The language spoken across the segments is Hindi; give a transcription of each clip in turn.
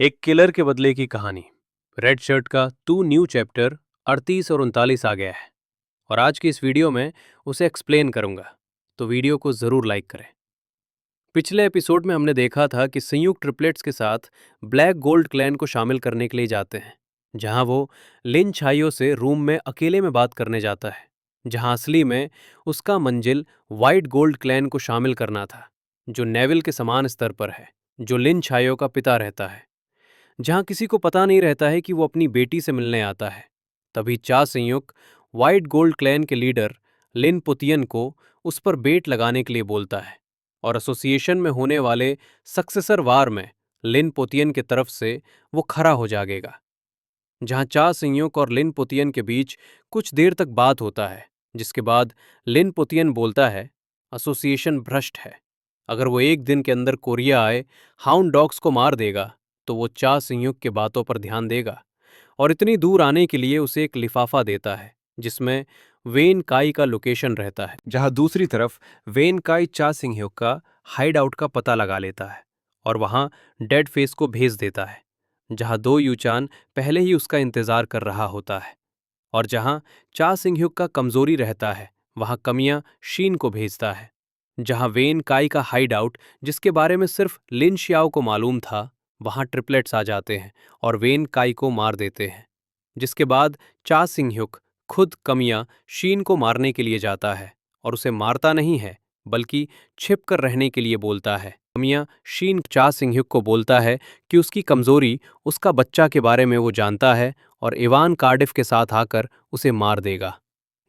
एक किलर के बदले की कहानी। रेड शर्ट का टू न्यू चैप्टर 38 और 39 आ गया है और आज की इस वीडियो में उसे एक्सप्लेन करूंगा, तो वीडियो को जरूर लाइक करें। पिछले एपिसोड में हमने देखा था कि संयुक्त ट्रिपलेट्स के साथ ब्लैक गोल्ड क्लैन को शामिल करने के लिए जाते हैं, जहां वो लिन छाइयो से रूम में अकेले में बात करने जाता है, जहां असली में उसका मंजिल वाइट गोल्ड क्लैन को शामिल करना था, जो नेविल के समान स्तर पर है, जो लिन छाइयो का पिता रहता है। जहां किसी को पता नहीं रहता है कि वो अपनी बेटी से मिलने आता है। तभी चा संयुक्त वाइट गोल्ड क्लैन के लीडर लिन पुतियन को उस पर बेट लगाने के लिए बोलता है और एसोसिएशन में होने वाले सक्सेसर वार में लिन पुतियन की तरफ से वो खड़ा हो जाएगा। जहां चा संयुक्त और लिन पुतियन के बीच कुछ देर तक बात होता है, जिसके बाद लिन पुतियन बोलता है एसोसिएशन भ्रष्ट है। अगर वो एक दिन के अंदर कोरिया आए हाउंड डॉग्स को मार देगा तो वो चा संयुक्त के बातों पर ध्यान देगा और इतनी दूर आने के लिए उसे एक लिफाफा देता है जिसमें वेन काई का लोकेशन रहता है। जहां दूसरी तरफ वेन काई चा सिंह्योक का हाइड आउट का पता लगा लेता है और वहां डेड फेस को भेज देता है, जहां दो यूचान पहले ही उसका इंतजार कर रहा होता है। और जहां चा सिंह्युक का कमजोरी रहता है वहां कमियां शीन को भेजता है। जहां वेन काई का हाइड आउट, जिसके बारे में सिर्फ लिन शियाओ को मालूम था, वहां ट्रिपलेट्स आ जाते हैं और वेन काई को मार देते हैं। जिसके बाद चा सिंह्युक खुद कमियां शीन को मारने के लिए जाता है और उसे मारता नहीं है बल्कि छिप कर रहने के लिए बोलता है। कमियां शीन चा सिंह्युक को बोलता है कि उसकी कमजोरी उसका बच्चा के बारे में वो जानता है और इवान कार्डिफ के साथ आकर उसे मार देगा।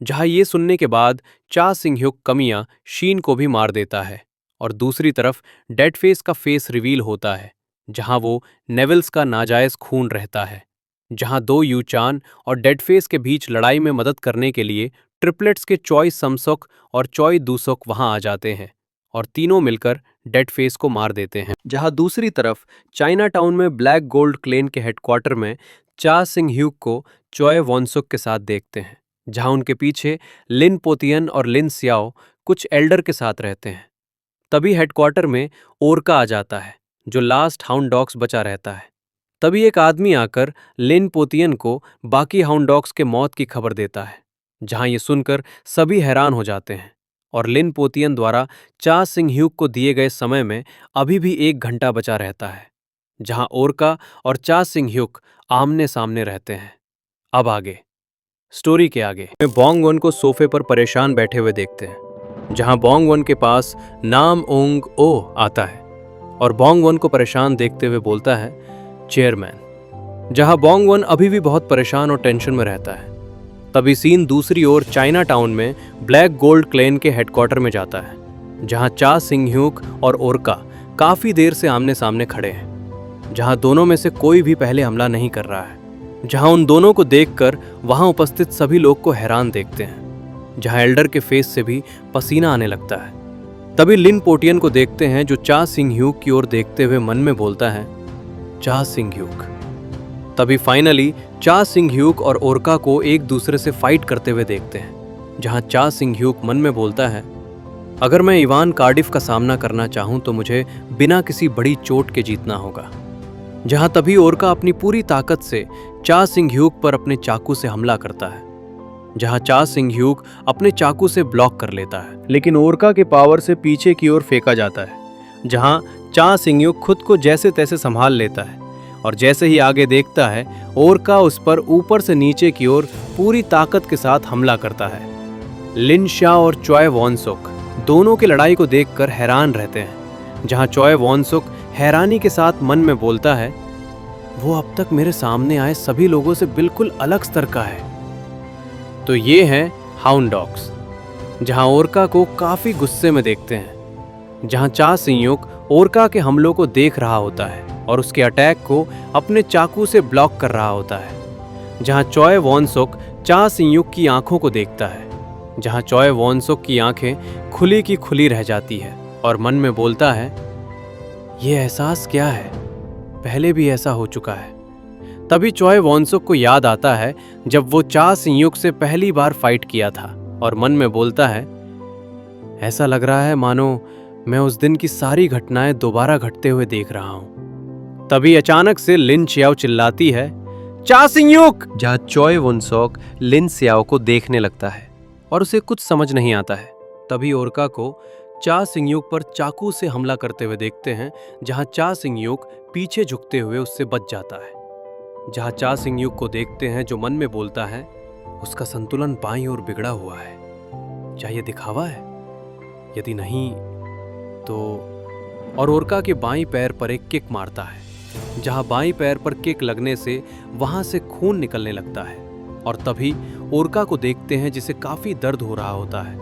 जहां ये सुनने के बाद चा सिंह्युक कमियां शीन को भी मार देता है और दूसरी तरफ डेड फेस का फेस रिवील होता है, जहां वो नेविल्स का नाजायज खून रहता है। जहां दो यूचान और डेड फेस के बीच लड़ाई में मदद करने के लिए ट्रिपलेट्स के चॉय समसुक और चॉय दूसुक वहां आ जाते हैं और तीनों मिलकर डेड फेस को मार देते हैं। जहां दूसरी तरफ चाइना टाउन में ब्लैक गोल्ड क्लेन के हेडक्वार्टर में चा सिंह्युक को चॉय वॉनसुक के साथ देखते हैं, जहां उनके पीछे लिन पोतियन और लिन सियाओ कुछ एल्डर के साथ रहते हैं। तभी हेडक्वार्टर में ओरका आ जाता है, जो लास्ट हाउंड डॉग्स बचा रहता है। तभी एक आदमी आकर लिन पोतियन को बाकी हाउंड डॉग्स के मौत की खबर देता है, जहां ये सुनकर सभी हैरान हो जाते हैं और लिन पोतियन द्वारा चा सिंह्युक को दिए गए समय में अभी भी 1 घंटा बचा रहता है, जहां ओरका और चा सिंह्युक आमने सामने रहते हैं। अब आगे स्टोरी के आगे में बोंग वन को सोफे पर परेशान बैठे हुए देखते हैं, जहां बोंग वन के पास नाम ओंग ओ आता है और बोंग वन को परेशान देखते हुए बोलता है चेयरमैन। जहां बोंग वन अभी भी बहुत परेशान और टेंशन में रहता है। तभी सीन दूसरी ओर चाइना टाउन में ब्लैक गोल्ड क्लेन के हेडक्वार्टर में जाता है, जहां चा सिंह्युक और ओरका काफी देर से आमने सामने खड़े हैं, जहां दोनों में से कोई भी पहले हमला नहीं कर रहा है। जहां उन दोनों को देखकर वहां उपस्थित सभी लोग को हैरान देखते हैं, जहां एल्डर के फेस से भी पसीना आने लगता है। तभी लिन पोटियन को देखते हैं, जो चा सिंह्युक की ओर देखते हुए मन में बोलता है चा सिंह्युक। तभी फाइनली चा सिंह्युक और ओरका को एक दूसरे से फाइट करते हुए देखते हैं, जहां चा सिंह्युक मन में बोलता है अगर मैं इवान कार्डिफ का सामना करना चाहूं तो मुझे बिना किसी बड़ी चोट के जीतना होगा। जहां तभी ओरका अपनी पूरी ताकत से चा सिंह्युक पर अपने चाकू से हमला करता है, जहां चा सिंह्युक अपने चाकू से ब्लॉक कर लेता है, लेकिन ओरका के पावर से पीछे की ओर फेंका जाता है। जहां चा सिंह्युक खुद को जैसे तैसे संभाल लेता है और जैसे ही आगे देखता है ओरका उस पर ऊपर से नीचे की ओर पूरी ताकत के साथ हमला करता है। लिन शा और चॉय वॉनसुक दोनों की लड़ाई को देखकर हैरान रहते हैं, जहां चॉय वॉनसुक हैरानी के साथ मन में बोलता है वो अब तक मेरे सामने आए सभी लोगों से बिल्कुल अलग स्तर का है। तो ये हैं हाउंड डॉग्स। जहां ओरका को काफी गुस्से में देखते हैं, जहां चा सिंह्युक ओरका के हमलों को देख रहा होता है और उसके अटैक को अपने चाकू से ब्लॉक कर रहा होता है। जहां चॉय वॉनसुक चा सिंह्युक की आंखों को देखता है, जहां चॉय वॉनसुक की आंखें खुली की खुली रह जाती है और मन में बोलता है ये एहसास क्या है, पहले भी ऐसा हो चुका है। तभी चॉय वॉनसुक को याद आता है जब वो चा सिंह्युक से पहली बार फाइट किया था और मन में बोलता है ऐसा लग रहा है मानो मैं उस दिन की सारी घटनाएं दोबारा घटते हुए देख रहा हूं। तभी अचानक से लिन चियाओ चिल्लाती है, चा सिंगयूक! जहां चोय वुनसोक लिन सियाओ को देखने लगता है और उसे कुछ समझ नहीं आता है। तभी ओरका को चा सिंगयूक पर चाकू से हमला करते हुए देखते हैं, जहां चा सिंगयूक पीछे झुकते हुए उससे बच जाता है। जहां चा सिंगयूक को देखते हैं जो मन में बोलता है, उसका संतुलन बाईं ओर बिगड़ा हुआ है। क्या यह दिखावा है? यदि नहीं तो। और ओरका के बाईं पैर पर एक किक मारता है। जहां बाईं पैर पर किक लगने से वहां से खून निकलने लगता है और तभी ओरका को देखते हैं जिसे काफी दर्द हो रहा होता है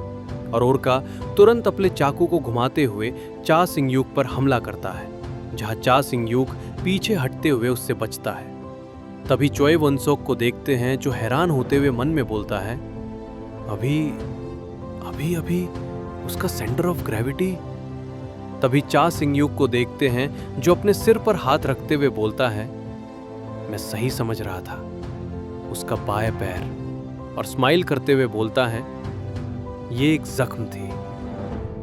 और ओरका तुरंत अपने चाकू को घुमाते हुए चा सिंगयूक पर हमला करता है। जहां चा सिंगयूक पीछे हटते हुए उससे बचता है। तभी चोय वुनसोक को देखते हैं जो हैरान होते हुए मन में बोलता है, अभी उसका सेंटर ऑफ ग्रेविटी। तभी चा सिंगयूक को देखते हैं जो अपने सिर पर हाथ रखते हुए बोलता है, मैं सही समझ रहा था, उसका बाएं पैर। और स्माइल करते हुए बोलता है, ये एक जख्म थी।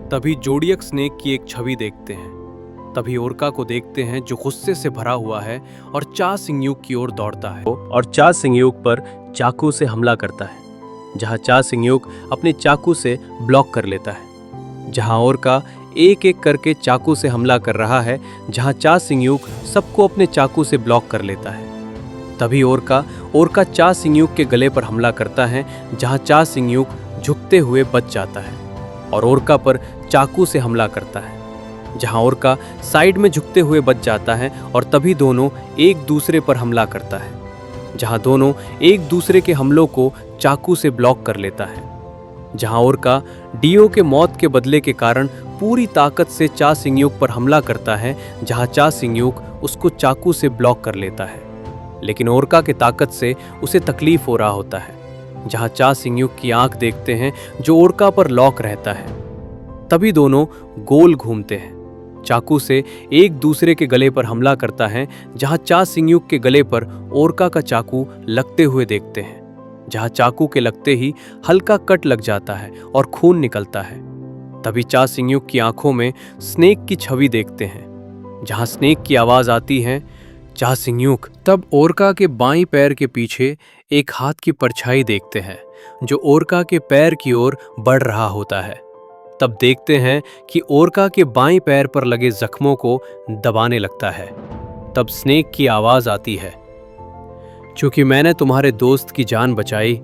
तभी जोडियक स्नेक की एक छवि देखते हैं। तभी ओरका को देखते हैं जो गुस्से से भरा हुआ है और चा सिंगयूक की ओर दौड़ता है और चा सिंगयूक पर चाकू से हमला करता है। जहां चा सिंगयूक अपने चाकू से ब्लॉक कर लेता है। जहां ओरका एक एक करके चाकू से हमला कर रहा है, जहां चा सिंगयूक सबको अपने चाकू से ब्लॉक कर लेता है। तभी ओरका चा सिंगयूक के गले पर हमला करता है, जहां चा सिंगयूक झुकते हुए बच जाता है और ओरका पर चाकू से हमला करता है। जहां ओरका साइड में झुकते हुए बच जाता है और तभी दोनों एक दूसरे पर हमला करता है। जहां दोनों एक दूसरे के हमलों को चाकू से ब्लॉक कर लेता है। जहां ओरका डियो के मौत के बदले के कारण पूरी ताकत से चा सिंगयूक पर हमला करता है, जहां चा सिंगयूक उसको चाकू से ब्लॉक कर लेता है, लेकिन ओरका के ताकत से उसे तकलीफ हो रहा होता है। जहां चा सिंगयूक की आंख देखते हैं जो ओरका पर लॉक रहता है। तभी दोनों गोल घूमते हैं। चाकू से एक दूसरे के गले पर हमला करता है, जहां चा सिंगयूक के गले पर ओरका का चाकू लगते हुए देखते हैं। जहां चाकू के लगते ही हल्का कट लग जाता है और खून निकलता है। तभी चा सिंगयूक की आंखों में स्नेक की छवि देखते हैं। जहां स्नेक की आवाज आती है, चा सिंगयूक। तब ओरका के बाईं पैर के पीछे एक हाथ की परछाई देखते हैं जो ओरका के पैर की ओर बढ़ रहा होता है। तब देखते हैं कि ओरका के बाईं पैर पर लगे जख्मों को दबाने लगता है। तब स्नेक की आवाज आती है, चूंकि मैंने तुम्हारे दोस्त की जान बचाई,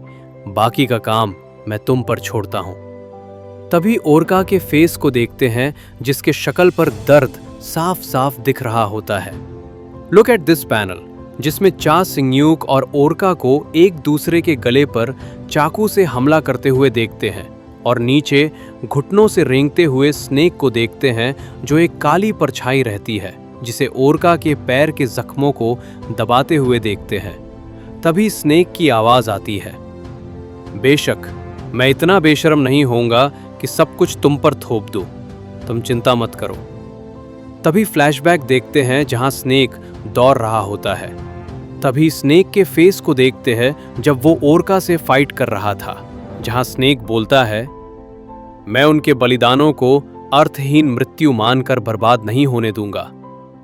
बाकी का काम मैं तुम पर छोड़ता हूं। तभी ओरका के फेस को देखते हैं जिसके शक्ल पर दर्द साफ साफ दिख रहा होता है। लुक एट दिस पैनल, जिसमें चा सिंगयूक और ओरका को एक दूसरे के गले पर चाकू से हमला करते हुए देखते हैं और नीचे घुटनों से रेंगते हुए स्नेक को देखते हैं जो एक काली परछाई रहती है जिसे ओरका के पैर के जख्मों को दबाते हुए देखते हैं। तभी स्नेक की आवाज आती है, बेशक मैं इतना बेशर्म नहीं होऊंगा कि सब कुछ तुम पर थोप दूं, तुम चिंता मत करो। तभी फ्लैशबैक देखते हैं जहां स्नेक दौड़ रहा होता है। तभी स्नेक के फेस को देखते हैं जब वो ओरका से फाइट कर रहा था, जहां स्नेक बोलता है, मैं उनके बलिदानों को अर्थहीन मृत्यु मानकर बर्बाद नहीं होने दूंगा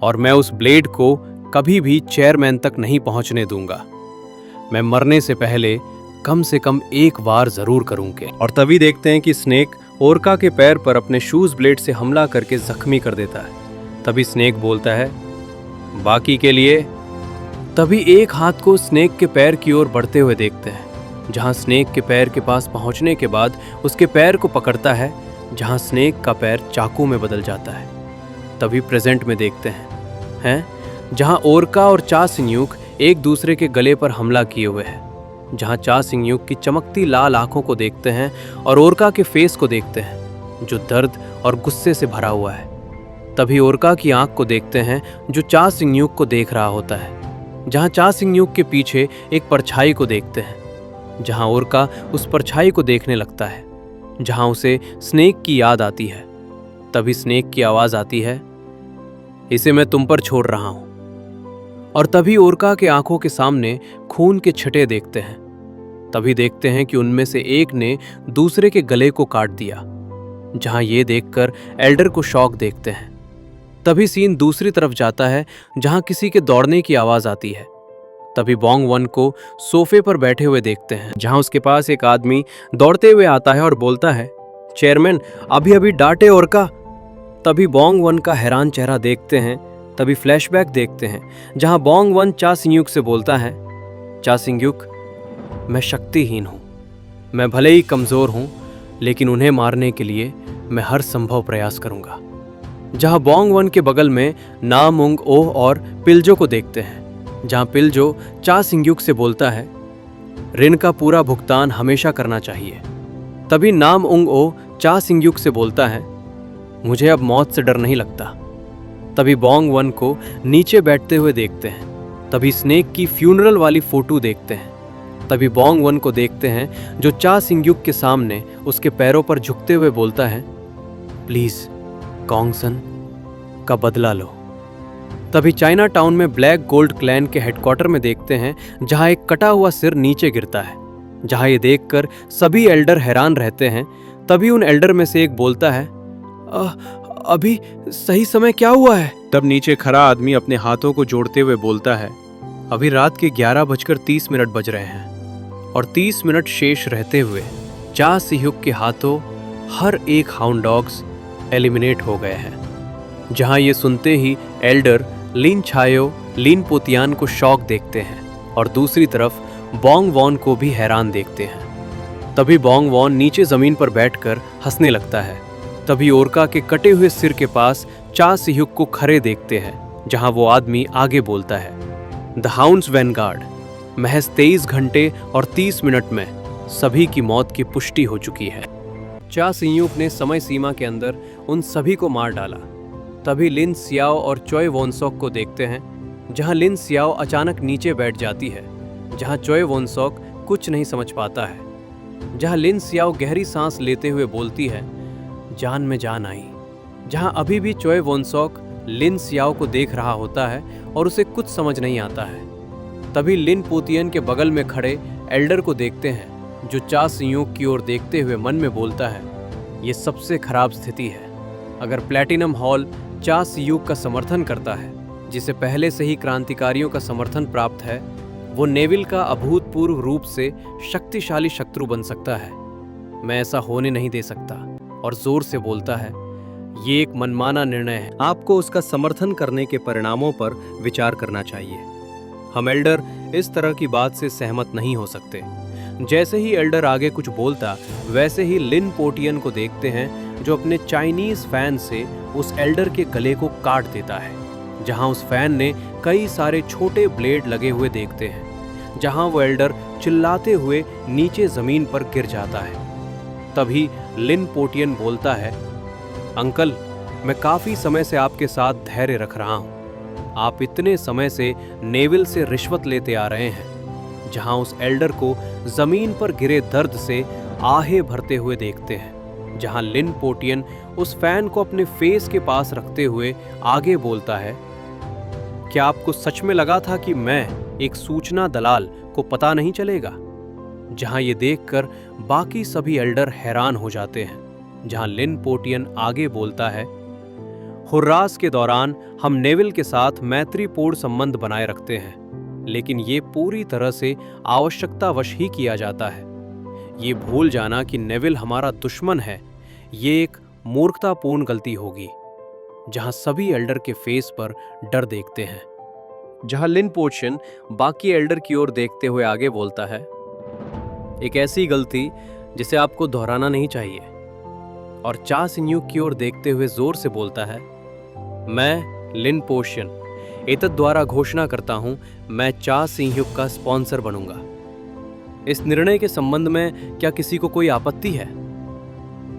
और मैं उस ब्लेड को कभी भी चेयरमैन तक नहीं पहुंचने दूंगा। मैं मरने से पहले कम से कम एक वार जरूर करूंगा। और तभी देखते हैं कि स्नेक ओरका के पैर पर अपने शूज ब्लेड से हमला करके जख्मी कर देता है। तभी स्नेक बोलता है, बाकी के लिए। तभी एक हाथ को स्नेक के पैर की ओर बढ़ते हुए देखते हैं, जहां स्नेक के पैर के पास पहुंचने के बाद उसके पैर को पकड़ता है, जहां स्नेक का पैर चाकू में बदल जाता है। तभी प्रेजेंट में देखते हैं जहां ओरका और चा सिंगयूक एक दूसरे के गले पर हमला किए हुए हैं। जहां चा सिंगयूक की चमकती लाल आंखों को देखते हैं और ओरका के फेस को देखते हैं जो दर्द और गुस्से से भरा हुआ है। तभी ओरका की आंख को देखते हैं जो चा सिंगयूक को देख रहा होता है। जहां चा सिंगयूक के पीछे एक परछाई को देखते हैं, जहां ओरका उस परछाई को देखने लगता है, जहां उसे स्नेक की याद आती है। तभी स्नेक की आवाज आती है, इसे मैं तुम पर छोड़ रहा हूं। और तभी ओरका के आंखों के सामने खून के छटे देखते हैं। तभी देखते हैं कि उनमें से एक ने दूसरे के गले को काट दिया। जहां ये देखकर एल्डर को शॉक देखते हैं। तभी सीन दूसरी तरफ जाता है जहां किसी के दौड़ने की आवाज आती है। तभी बोंग वन को सोफे पर बैठे हुए देखते हैं, जहां उसके पास एक आदमी दौड़ते हुए आता है और बोलता है, चेयरमैन अभी अभी डांटे और का। तभी बोंग वन का हैरान चेहरा देखते हैं। तभी फ्लैशबैक देखते हैं जहां बोंग वन चा सिंगयुक से बोलता है, चा सिंगयुक मैं शक्तिहीन हूं, मैं भले ही कमजोर हूं, लेकिन उन्हें मारने के लिए मैं हर संभव प्रयास करूंगा। जहां बोंग वन के बगल में नाम उंग ओ और पिलजो को देखते हैं, जहां पिलजो चा सिंगयुक से बोलता है, ऋण का पूरा भुगतान हमेशा करना चाहिए। तभी नाम उंग ओ चा सिंगयुक से बोलता है, मुझे अब मौत से डर नहीं लगता। तभी बोंग वन को नीचे बैठते हुए देखते हैं। तभी स्नेक की फ्यूनरल वाली फोटो देखते हैं। तभी बोंग वन को देखते हैं जो चा सिंगयुक के सामने उसके पैरों पर झुकते हुए बोलता है, प्लीज कॉन्ग सन का बदला लो। तभी चाइना टाउन में ब्लैक गोल्ड क्लैन के हेडक्वार्टर में देखते हैं जहां एक कटा हुआ सिर नीचे गिरता है, जहां ये देखकर सभी एल्डर हैरान रहते हैं। तभी उन एल्डर में से एक बोलता है, अभी सही समय क्या हुआ है? तब नीचे खड़ा आदमी अपने हाथों को जोड़ते हुए बोलता है, अभी रात के 11:30 बज रहे हैं और 30 मिनट शेष रहते हुए चा सिंगयुक के हाथों हर एक हाउंड डॉग्स एलिमिनेट हो गए हैं। जहां ये सुनते ही एल्डर लिन छायो लिन पोतियान को शॉक देखते हैं और दूसरी तरफ बोंग वॉन को भी हैरान देखते हैं। तभी बोंग वॉन नीचे जमीन पर बैठकर हंसने लगता है। तभी ओरका के कटे हुए सिर के पास चा सिंगयुक को खड़े देखते हैं, जहां वो आदमी आगे बोलता है, द हाउंड्स वैनगार्ड, महज 23 घंटे और 30 मिनट में सभी की मौत की पुष्टि हो चुकी है। चा सिंगयुक ने समय सीमा के अंदर उन सभी को मार डाला। तभी लिन सियाओ और चोय वोनसॉक को देखते हैं, जहां लिन सियाओ अचानक नीचे बैठ जाती है, जहां चोय वोनसॉक कुछ नहीं समझ पाता है। जहां लिन सियाओ गहरी सांस लेते हुए बोलती है, जान में जान आई। जहां अभी भी चोय वोनसॉक लिन सियाओ को देख रहा होता है और उसे कुछ समझ नहीं आता है। तभी लिन पोतियन के बगल में खड़े एल्डर को देखते हैं, जो चा सिंगयुक की ओर देखते हुए मन में बोलता है, ये सबसे खराब स्थिति है। अगर प्लैटिनम हॉल चा सिंगयुक का समर्थन करता है, जिसे पहले से ही क्रांतिकारियों का समर्थन प्राप्त है, वो नेविल का अभूतपूर्व रूप से शक्तिशाली शत्रु बन सकता है। मैं ऐसा होने नहीं दे सकता। और जोर से बोलता है, ये एक मनमाना निर्णय है, आपको उसका समर्थन करने के परिणामों पर विचार करना चाहिए। हम एल्डर इस तरह की बात से सहमत नहीं हो सकते। जैसे ही एल्डर आगे कुछ बोलता, वैसे ही लिन पोटियन को देखते हैं, जो अपने चाइनीज फैन से उस एल्डर के गले को काट देता है, जहां उस फैन ने कई सारे छोटे ब्लेड लगे हुए देखते हैं, जहां वो एल्डर चिल्लाते हुए नीचे जमीन पर गिर जाता है। तभी लिन पोटियन बोलता है, अंकल मैं काफी समय से आपके साथ धैर्य रख रहा हूं। आप इतने समय से नेविल से रिश्वत लेते आ रहे हैं। जहां उस एल्डर को जमीन पर गिरे दर्द से आहें भरते हुए देखते हैं, जहां लिन पोटियन उस फैन को अपने फेस के पास रखते हुए आगे बोलता है, क्या आपको सच में लगा था कि मैं एक सूचना दलाल को पता नहीं चलेगा? जहां ये देखकर बाकी सभी एल्डर हैरान हो जाते हैं। जहां लिन पोटियन आगे बोलता है, हुर्रास के दौरान हम नेविल के साथ मैत्रीपूर्ण संबंध बनाए रखते हैं, लेकिन ये पूरी तरह से आवश्यकतावश ही किया जाता है। ये भूल जाना कि नेविल हमारा दुश्मन है, ये एक मूर्खतापूर्ण गलती होगी। जहां सभी एल्डर के फेस पर डर देखते हैं। जहां लिन पोटियन बाकी एल्डर की ओर देखते हुए आगे बोलता है, एक ऐसी गलती जिसे आपको दोहराना नहीं चाहिए। और चा सिंगयुक की ओर देखते हुए जोर से बोलता है, मैं लिन पोटियन एतद द्वारा घोषणा करता हूं, मैं चा सिंगयुक का स्पॉन्सर बनूंगा। इस निर्णय के संबंध में क्या किसी को कोई आपत्ति है?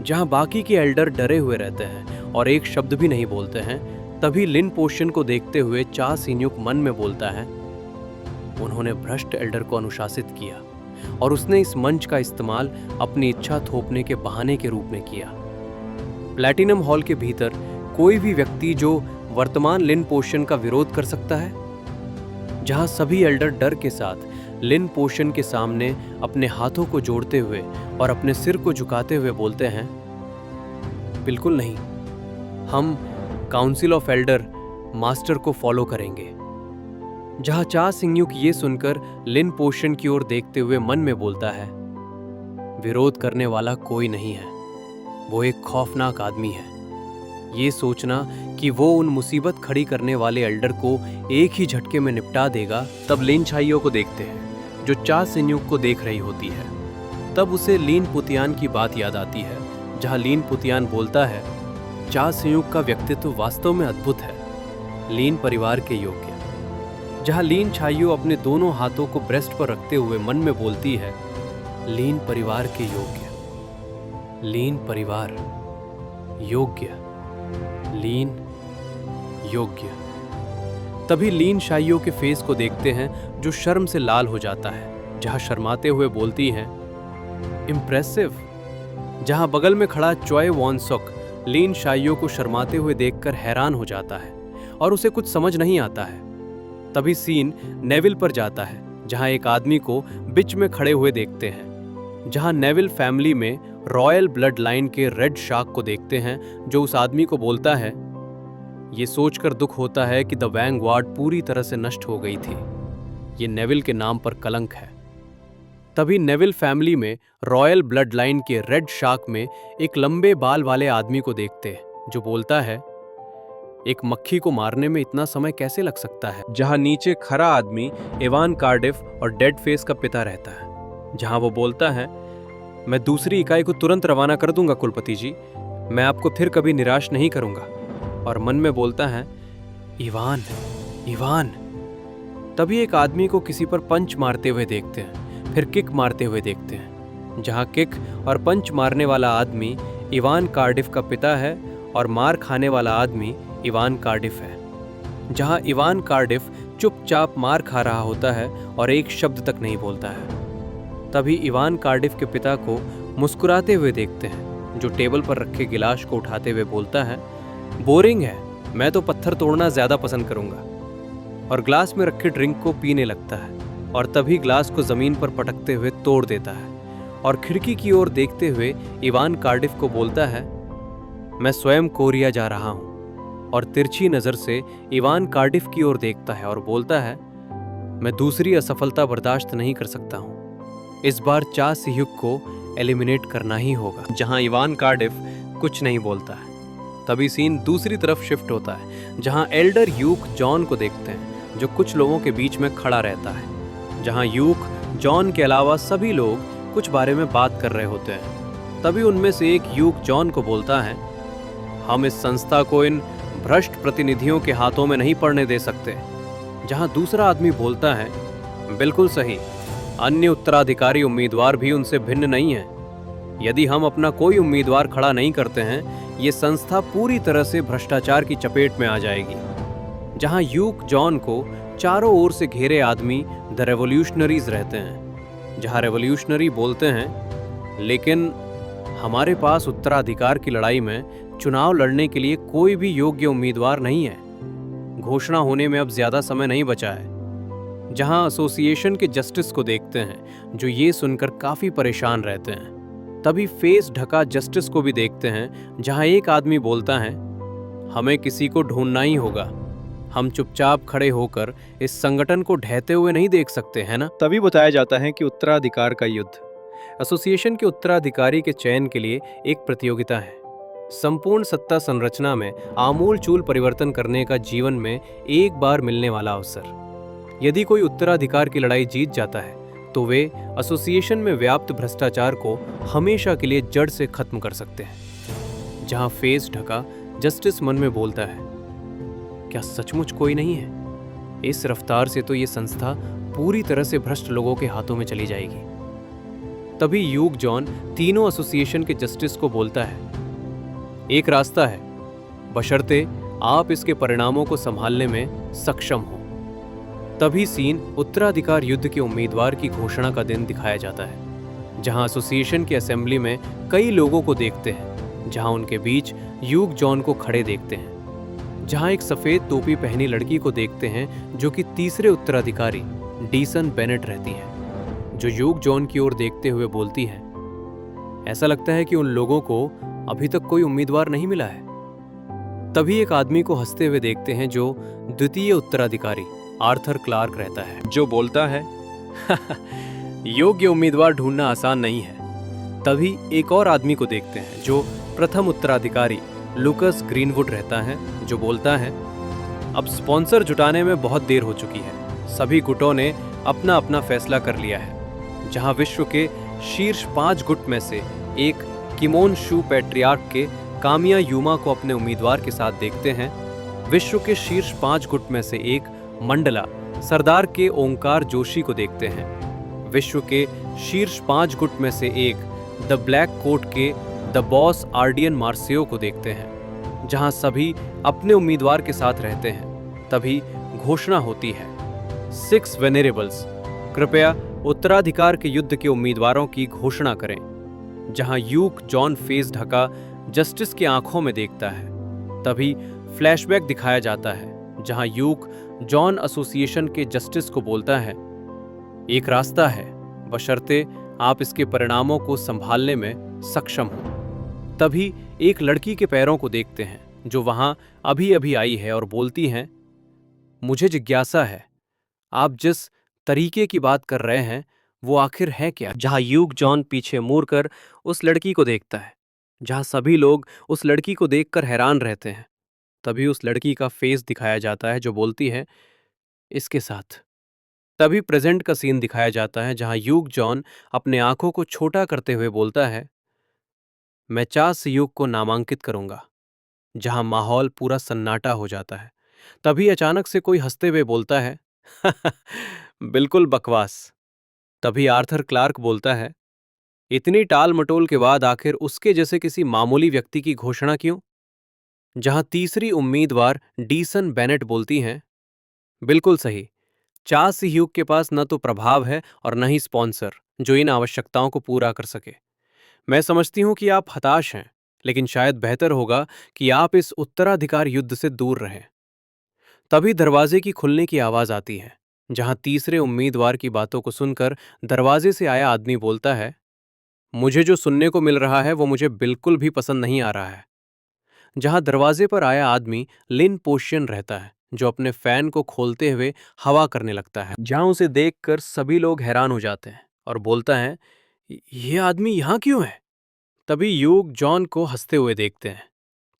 जहां बाकी के एल्डर डरे हुए रहते हैं और एक शब्द भी नहीं बोलते हैं, तभी लिन पोटियन को देखते हुए चा सिंगयुक मन में बोलता है, उन्होंने भ्रष्ट एल्डर को अनुशासित किया और उसने इस मंच का इस्तेमाल अपनी इच्छा थोपने के बहाने के रूप में किया। प्लैटिनम हॉल के भीतर कोई भी व्यक्ति जो वर्तमान लिन पोटियन का विरोध कर सकता है? जहां सभी एल्डर डर के साथ लिन पोटियन के सामने अपने हाथों को जोड़ते हुए और अपने सिर को झुकाते हुए बोलते हैं, बिल्कुल नहीं, हम काउंसिल ऑफ एल्डर मास्टर को फॉलो करेंगे। जहां चा सिंगयुक ये सुनकर लिन पोशन की ओर देखते हुए मन में बोलता है, विरोध करने वाला कोई नहीं है, वो एक खौफनाक आदमी है। ये सोचना कि वो उन मुसीबत खड़ी करने वाले एल्डर को एक ही झटके में निपटा देगा। तब लिन छाइयो को देखते हैं जो चा सिंगयुक को देख रही होती है। तब उसे लीन पुतियान की बात याद आती है, जहां लीन पुतियान बोलता है, चा सिंगयुक का व्यक्तित्व वास्तव में अद्भुत है, लीन परिवार के योग्य। जहां लीन छाइयो अपने दोनों हाथों को ब्रेस्ट पर रखते हुए मन में बोलती है, लीन परिवार के योग्य, लीन परिवार योग्य, लीन योग्य। तभी लीन शाइयो के फेस को देखते हैं जो शर्म से लाल हो जाता है, जहां शर्माते हुए बोलती हैं, इम्प्रेसिव। जहां बगल में खड़ा चॉय वॉन सुक लीन शाइयो को शर्माते हुए देखकर हैरान हो जाता है और उसे कुछ समझ नहीं आता है। तभी सीन नेविल पर जाता है, जहां एक आदमी को बीच में खड़े हुए देखते हैं। जहां नेविल फैमिली में रॉयल ब्लड लाइन के रेड शार्क को देखते हैं, जो उस आदमी को बोलता है, ये सोचकर दुख होता है कि द वैंगवार्ड पूरी तरह से नष्ट हो गई थी, ये नेविल के नाम पर कलंक है। तभी नेविल फैमिली में रॉयल ब्लड लाइन के रेड शार्क में एक लंबे बाल वाले आदमी को देखते हैं, जो बोलता है, एक मक्खी को मारने में इतना समय कैसे लग सकता है। जहां नीचे खड़ा आदमी इवान कार्डिफ और डेड फेस का पिता रहता है, जहां वो बोलता है, मैं दूसरी इकाई को तुरंत रवाना कर दूंगा कुलपति जी, मैं आपको फिर कभी निराश नहीं करूंगा। और मन में बोलता है, इवान इवान। तभी एक आदमी को किसी पर पंच मारते हुए देखते हैं, फिर किक मारते हुए देखते हैं। जहां किक और पंच मारने वाला आदमी इवान कार्डिफ का पिता है और मार खाने वाला आदमी इवान कार्डिफ है। जहां इवान कार्डिफ चुपचाप मार खा रहा होता है और एक शब्द तक नहीं बोलता है। तभी इवान कार्डिफ के पिता को मुस्कुराते हुए देखते हैं, जो टेबल पर रखे गिलास को उठाते हुए बोलता है, बोरिंग है, मैं तो पत्थर तोड़ना ज्यादा पसंद करूंगा। और ग्लास में रखे ड्रिंक को पीने लगता है और तभी ग्लास को जमीन पर पटकते हुए तोड़ देता है और खिड़की की ओर देखते हुए इवान कार्डिफ को बोलता है, मैं स्वयं कोरिया जा रहा हूं। और तिरछी नजर से इवान कार्डिफ की ओर देखता है और बोलता है, मैं दूसरी असफलता बर्दाश्त नहीं कर सकता हूं, इस बार चा सिंगयुक को एलिमिनेट करना ही होगा। जहां इवान कार्डिफ कुछ नहीं बोलता है। तभी सीन दूसरी तरफ शिफ्ट होता है, जहां एल्डर यूक जॉन को देखते हैं, जो कुछ लोगों के बीच में खड़ा रहता है। जहां यूक जॉन के अलावा सभी लोग कुछ बारे में बात कर रहे होते हैं। तभी उनमें से एक यूक जॉन को बोलता है, हम इस संस्था को इन भ्रष्ट प्रतिनिधियों के हाथों में नहीं पड़ने दे सकते। जहां दूसरा आदमी बोलता है, बिल्कुल सही, अन्य उत्तराधिकारी उम्मीदवार भी उनसे भिन्न नहीं है। यदि हम अपना कोई उम्मीदवार खड़ा नहीं करते हैं, ये संस्था पूरी तरह से भ्रष्टाचार की चपेट में आ जाएगी। जहां यूक जॉन को चारों ओर से घेरे आदमी द रेवोल्यूशनरीज रहते हैं। जहां रेवोल्यूशनरी बोलते हैं, लेकिन हमारे पास उत्तराधिकार की लड़ाई में चुनाव लड़ने के लिए कोई भी योग्य उम्मीदवार नहीं है। घोषणा होने में अब ज्यादा समय नहीं बचा है। जहां एसोसिएशन के जस्टिस को देखते हैं, जो ये सुनकर काफी परेशान रहते हैं। तभी फेस ढका जस्टिस को भी देखते हैं, जहां एक आदमी बोलता है, हमें किसी को ढूंढना ही होगा, हम चुपचाप खड़े होकर इस संगठन को ढहते हुए नहीं देख सकते, है ना। तभी बताया जाता है कि उत्तराधिकार का युद्ध, एसोसिएशन के उत्तराधिकारी के चयन के लिए एक प्रतियोगिता है। संपूर्ण सत्ता संरचना में आमूलचूल परिवर्तन करने का जीवन में एक बार मिलने वाला अवसर। यदि कोई उत्तराधिकार की लड़ाई जीत जाता है, तो वे एसोसिएशन में व्याप्त भ्रष्टाचार को हमेशा के लिए जड़ से खत्म कर सकते हैं। जहां फेस ढका जस्टिस मन में बोलता है, क्या सचमुच कोई नहीं है? इस रफ्तार से तो ये संस्था पूरी तरह से भ्रष्ट लोगों के हाथों में चली जाएगी। तभी यूक जॉन तीनों एसोसिएशन के जस्टिस को बोलता है, एक रास्ता है, बशर्ते आप इसके परिणामों को संभालने में सक्षम हो। तभी सीन उत्तराधिकार युद्ध के उम्मीदवार की घोषणा का दिन दिखाया जाता है, जहां एसोसिएशन की असेंबली में कई लोगों को देखते हैं, जहां उनके बीच यूक जॉन को खड़े देखते हैं, जहां एक सफेद टोपी पहनी लड़की को देखते हैं, जो कि तीसरे उत्तराधिकारी डीसन बेनेट रहती है, जो यूक जॉन की ओर देखते हुए बोलती है, ऐसा लगता है कि उन लोगों को अभी तक कोई उम्मीदवार नहीं मिला है। तभी एक आदमी को हंसते हुए देखते हैं जो द्वितीय उत्तराधिकारी आर्थर क्लार्क रहता है, जो बोलता है योग्य उम्मीदवार ढूंढना आसान नहीं है। तभी एक और आदमी को देखते हैं जो प्रथम उत्तराधिकारी लुकस ग्रीनवुड रहता है, जो बोलता है अब स्पॉन्सर जुटाने में बहुत देर हो चुकी है। सभी गुटों ने अपना अपना फैसला कर लिया है। जहां विश्व के शीर्ष 5 गुट में से एक किमोन शू पैट्रियार्क के कामिया यूमा को अपने उम्मीदवार के साथ देखते हैं, विश्व के शीर्ष 5 गुट में से एक मंडला सरदार के ओंकार जोशी को देखते हैं, विश्व के शीर्ष 5 गुट में से एक द ब्लैक कोट के द बॉस आर्डियन मार्सियो को देखते हैं। जहां सभी अपने उम्मीदवार के साथ रहते हैं, तभी घोषणा होती है 6 वेनेरेबल्स, कृपया उत्तराधिकार के युद्ध के उम्मीदवारों की घोषणा करें। जहां यूक जॉन फेस ढका जस्टिस की आंखों में देखता है, तभी फ्लैशबैक दिखाया जाता है जहां यूक जॉन एसोसिएशन के जस्टिस को बोलता है एक रास्ता है, बशर्ते आप इसके परिणामों को संभालने में सक्षम हो। तभी एक लड़की के पैरों को देखते हैं जो वहां अभी अभी आई है और बोलती हैं मुझे जिज्ञासा है, आप जिस तरीके की बात कर रहे हैं वो आखिर है क्या। जहां यूक जॉन पीछे मुड़कर उस लड़की को देखता है, जहां सभी लोग उस लड़की को देखकर हैरान रहते हैं, तभी उस लड़की का फेस दिखाया जाता है जो बोलती है इसके साथ। तभी प्रेजेंट का सीन दिखाया जाता है जहां यूक जॉन अपने आंखों को छोटा करते हुए बोलता है मैं चास यूक को नामांकित करूंगा। जहां माहौल पूरा सन्नाटा हो जाता है, तभी अचानक से कोई हंसते हुए बोलता है बिल्कुल बकवास। तभी आर्थर क्लार्क बोलता है इतनी टाल मटोल के बाद आखिर उसके जैसे किसी मामूली व्यक्ति की घोषणा क्यों। जहां तीसरी उम्मीदवार डीसन बेनेट बोलती हैं बिल्कुल सही, चास ह्यूग के पास न तो प्रभाव है और न ही स्पॉन्सर जो इन आवश्यकताओं को पूरा कर सके। मैं समझती हूं कि आप हताश हैं, लेकिन शायद बेहतर होगा कि आप इस उत्तराधिकार युद्ध से दूर रहें। तभी दरवाजे की खुलने की आवाज आती है, जहां तीसरे उम्मीदवार की बातों को सुनकर दरवाजे से आया आदमी बोलता है मुझे जो सुनने को मिल रहा है वो मुझे बिल्कुल भी पसंद नहीं आ रहा है। जहां दरवाजे पर आया आदमी लिन पोशियन रहता है, जो अपने फैन को खोलते हुए हवा करने लगता है। जहां उसे देखकर सभी लोग हैरान हो जाते हैं और बोलता है ये आदमी यहां क्यों है। तभी यूक जॉन को हंसते हुए देखते हैं।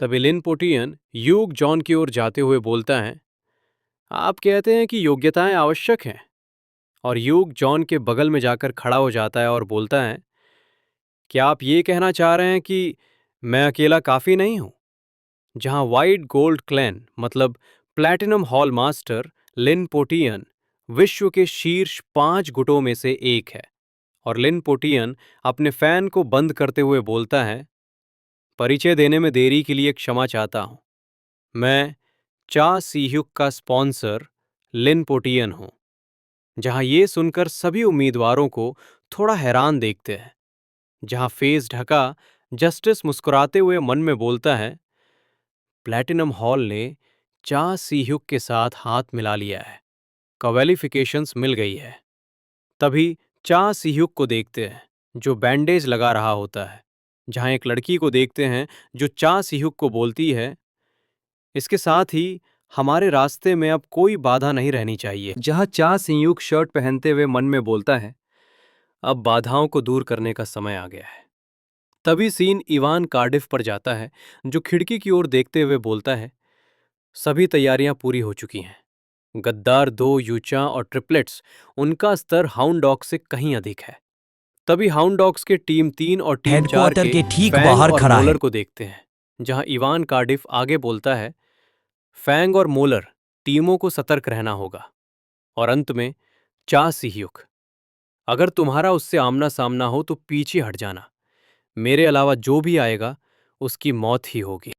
तभी लिन पोटियन यूक जॉन की ओर जाते हुए बोलता है आप कहते हैं कि योग्यताएं आवश्यक हैं, और यूक जॉन के बगल में जाकर खड़ा हो जाता है और बोलता है क्या आप ये कहना चाह रहे हैं कि मैं अकेला काफी नहीं हूं। जहां वाइट गोल्ड क्लैन मतलब प्लैटिनम हॉल मास्टर लिन पोटियन विश्व के शीर्ष 5 गुटों में से एक है, और लिन पोटियन अपने फैन को बंद करते हुए बोलता है परिचय देने में देरी के लिए क्षमा चाहता हूं, मैं चा सीह्युक का स्पॉन्सर लिन पोटियन हूं। जहां ये सुनकर सभी उम्मीदवारों को थोड़ा हैरान देखते हैं। जहां फेस ढका जस्टिस मुस्कुराते हुए मन में बोलता है प्लैटिनम हॉल ने चा सीह्युक के साथ हाथ मिला लिया है, क्वालिफिकेशंस मिल गई है। तभी चा सीह्युक को देखते हैं जो बैंडेज लगा रहा होता है। जहां एक लड़की को देखते हैं जो चा सीह्युक को बोलती है इसके साथ ही हमारे रास्ते में अब कोई बाधा नहीं रहनी चाहिए। जहां चा सीह्युक शर्ट पहनते हुए मन में बोलता है अब बाधाओं को दूर करने का समय आ गया है। तभी सीन इवान कार्डिफ पर जाता है, जो खिड़की की ओर देखते हुए बोलता है सभी तैयारियां पूरी हो चुकी हैं। गद्दार 2 यूचा और ट्रिपलेट्स, उनका स्तर हाउंड डॉग से कहीं अधिक है। तभी हाउंड डॉग्स के टीम 3 और टीम 4 हेडक्वार्टर के के ठीक फैंग बाहर और खड़ा है। मोलर को देखते हैं। जहां इवान कार्डिफ आगे बोलता है फैंग और मोलर टीमों को सतर्क रहना होगा। और अंत में चा सीह्युक, अगर तुम्हारा उससे आमना सामना हो तो पीछे हट जाना, मेरे अलावा जो भी आएगा उसकी मौत ही होगी।